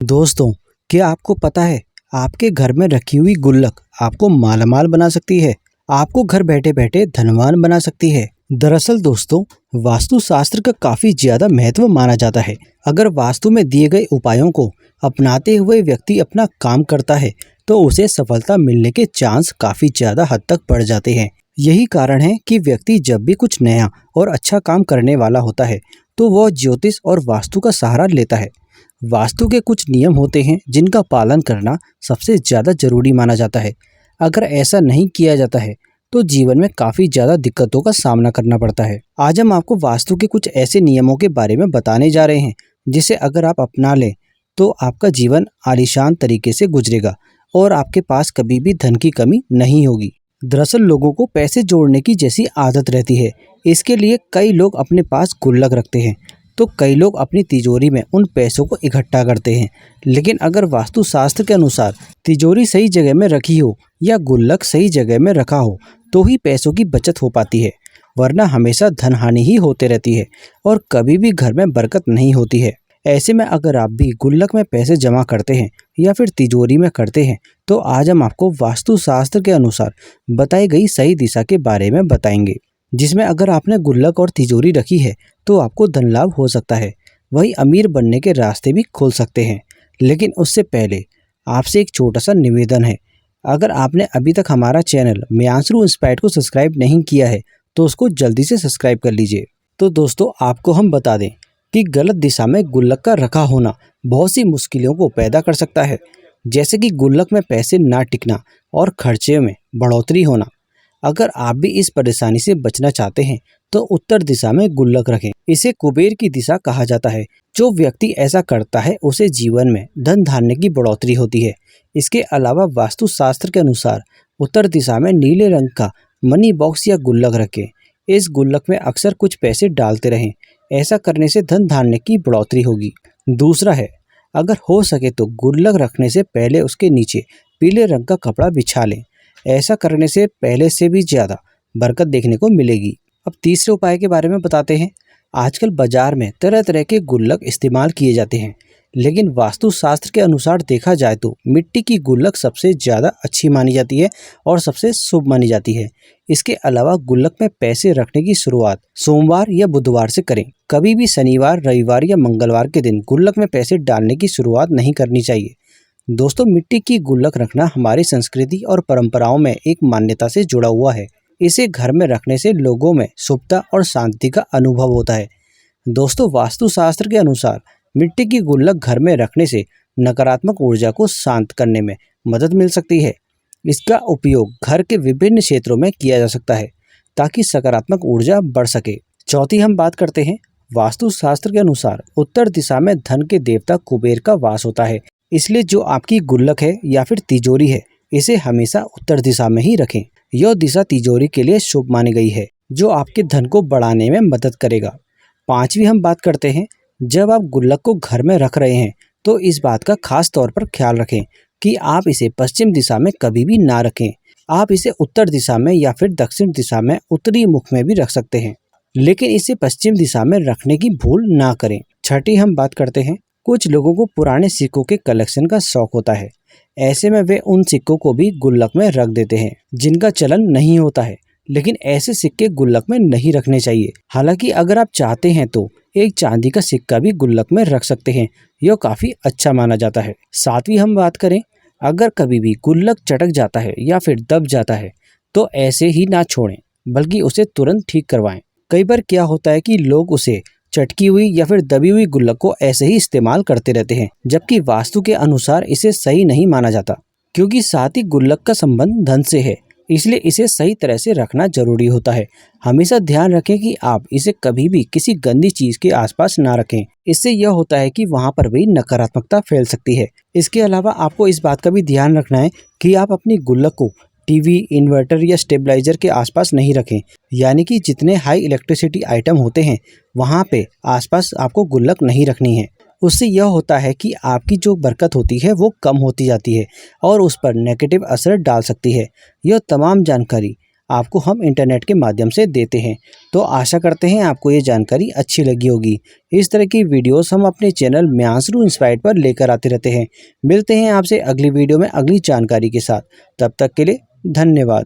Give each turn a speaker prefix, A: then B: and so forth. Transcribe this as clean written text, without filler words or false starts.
A: दोस्तों, क्या आपको पता है आपके घर में रखी हुई गुल्लक आपको मालामाल बना सकती है। आपको घर बैठे बैठे धनवान बना सकती है। दरअसल दोस्तों, वास्तुशास्त्र का काफी ज्यादा महत्व माना जाता है। अगर वास्तु में दिए गए उपायों को अपनाते हुए व्यक्ति अपना काम करता है तो उसे सफलता मिलने के चांस काफी ज्यादा हद तक बढ़ जाते हैं। यही कारण है कि व्यक्ति जब भी कुछ नया और अच्छा काम करने वाला होता है तो वह ज्योतिष और वास्तु का सहारा लेता है। वास्तु के कुछ नियम होते हैं जिनका पालन करना सबसे ज़्यादा जरूरी माना जाता है। अगर ऐसा नहीं किया जाता है तो जीवन में काफ़ी ज़्यादा दिक्कतों का सामना करना पड़ता है। आज हम आपको वास्तु के कुछ ऐसे नियमों के बारे में बताने जा रहे हैं जिसे अगर आप अपना लें तो आपका जीवन आलीशान तरीके से गुजरेगा और आपके पास कभी भी धन की कमी नहीं होगी। दरअसल लोगों को पैसे जोड़ने की जैसी आदत रहती है। इसके लिए कई लोग अपने पास गुल्लक रखते हैं तो कई लोग अपनी तिजोरी में उन पैसों को इकट्ठा करते हैं। लेकिन अगर वास्तुशास्त्र के अनुसार तिजोरी सही जगह में रखी हो या गुल्लक सही जगह में रखा हो तो ही पैसों की बचत हो पाती है, वरना हमेशा धन हानि ही होते रहती है और कभी भी घर में बरकत नहीं होती है। ऐसे में अगर आप भी गुल्लक में पैसे जमा करते हैं या फिर तिजोरी में करते हैं तो आज हम आपको वास्तुशास्त्र के अनुसार बताई गई सही दिशा के बारे में बताएंगे, जिसमें अगर आपने गुल्लक और तिजोरी रखी है तो आपको धन लाभ हो सकता है, वही अमीर बनने के रास्ते भी खुल सकते हैं। लेकिन उससे पहले आपसे एक छोटा सा निवेदन है। अगर आपने अभी तक हमारा चैनल मियांशरू इंस्पायर्ड को सब्सक्राइब नहीं किया है तो उसको जल्दी से सब्सक्राइब कर लीजिए। तो दोस्तों, आपको हम बता दें कि गलत दिशा में गुल्लक का रखा होना बहुत सी मुश्किलों को पैदा कर सकता है, जैसे कि गुल्लक में पैसे ना टिकना और खर्चे में बढ़ोतरी होना। अगर आप भी इस परेशानी से बचना चाहते हैं तो उत्तर दिशा में गुल्लक रखें। इसे कुबेर की दिशा कहा जाता है। जो व्यक्ति ऐसा करता है उसे जीवन में धन धान्य की बढ़ोतरी होती है। इसके अलावा वास्तुशास्त्र के अनुसार उत्तर दिशा में नीले रंग का मनी बॉक्स या गुल्लक रखें। इस गुल्लक में अक्सर कुछ पैसे डालते रहें। ऐसा करने से धन धान्य की बढ़ोतरी होगी। दूसरा है, अगर हो सके तो गुल्लक रखने से पहले उसके नीचे पीले रंग का कपड़ा बिछा लें। ऐसा करने से पहले से भी ज़्यादा बरकत देखने को मिलेगी। अब तीसरे उपाय के बारे में बताते हैं। आजकल बाजार में तरह तरह के गुल्लक इस्तेमाल किए जाते हैं, लेकिन वास्तुशास्त्र के अनुसार देखा जाए तो मिट्टी की गुल्लक सबसे ज़्यादा अच्छी मानी जाती है और सबसे शुभ मानी जाती है। इसके अलावा गुल्लक में पैसे रखने की शुरुआत सोमवार या बुधवार से करें। कभी भी शनिवार, रविवार या मंगलवार के दिन गुल्लक में पैसे डालने की शुरुआत नहीं करनी चाहिए। दोस्तों, मिट्टी की गुल्लक रखना हमारी संस्कृति और परंपराओं में एक मान्यता से जुड़ा हुआ है। इसे घर में रखने से लोगों में शुभता और शांति का अनुभव होता है। दोस्तों, वास्तुशास्त्र के अनुसार मिट्टी की गुल्लक घर में रखने से नकारात्मक ऊर्जा को शांत करने में मदद मिल सकती है। इसका उपयोग घर के विभिन्न क्षेत्रों में किया जा सकता है ताकि सकारात्मक ऊर्जा बढ़ सके। चौथी हम बात करते हैं। वास्तुशास्त्र के अनुसार उत्तर दिशा में धन के देवता कुबेर का वास होता है। इसलिए जो आपकी गुल्लक है या फिर तिजोरी है, इसे हमेशा उत्तर दिशा में ही रखें। यह दिशा तिजोरी के लिए शुभ मानी गई है, जो आपके धन को बढ़ाने में मदद करेगा। पांचवी हम बात करते हैं। जब आप गुल्लक को घर में रख रहे हैं तो इस बात का खास तौर पर ख्याल रखें कि आप इसे पश्चिम दिशा में कभी भी ना रखें। आप इसे उत्तर दिशा में या फिर दक्षिण दिशा में उत्तरी मुख में भी रख सकते हैं, लेकिन इसे पश्चिम दिशा में रखने की भूल ना करें। छठी हम बात करते हैं। कुछ लोगों को पुराने सिक्कों के कलेक्शन का शौक होता है। ऐसे में वे उन सिक्कों को भी गुल्लक में रख देते हैं जिनका चलन नहीं होता है, लेकिन ऐसे सिक्के गुल्लक में नहीं रखने चाहिए। हालांकि अगर आप चाहते हैं तो एक चांदी का सिक्का भी गुल्लक में रख सकते हैं। यह काफी अच्छा माना जाता है। सातवीं हम बात करें। अगर कभी भी गुल्लक चटक जाता है या फिर दब जाता है तो ऐसे ही ना छोड़ें, बल्कि उसे तुरंत ठीक करवाएं। कई बार क्या होता है कि लोग उसे चटकी हुई या फिर दबी हुई गुल्लक को ऐसे ही इस्तेमाल करते रहते हैं, जबकि वास्तु के अनुसार इसे सही नहीं माना जाता, क्योंकि साथ ही गुल्लक का संबंध धन से है। इसलिए इसे सही तरह से रखना जरूरी होता है। हमेशा ध्यान रखें कि आप इसे कभी भी किसी गंदी चीज के आसपास ना रखें। इससे यह होता है कि वहां पर भी नकारात्मकता फैल सकती है। इसके अलावा आपको इस बात का भी ध्यान रखना है कि आप अपनी गुल्लक को टीवी, इन्वर्टर या स्टेबलाइजर के आसपास नहीं रखें। यानी कि जितने हाई इलेक्ट्रिसिटी आइटम होते हैं वहाँ पे आसपास आपको गुल्लक नहीं रखनी है। उससे यह होता है कि आपकी जो बरकत होती है वो कम होती जाती है और उस पर नेगेटिव असर डाल सकती है। यह तमाम जानकारी आपको हम इंटरनेट के माध्यम से देते हैं। तो आशा करते हैं आपको ये जानकारी अच्छी लगी होगी। इस तरह की वीडियोस हम अपने चैनल म्यांसरू इंस्पायर्ड पर लेकर आते रहते हैं। मिलते हैं आपसे अगली वीडियो में अगली जानकारी के साथ। तब तक के लिए धन्यवाद।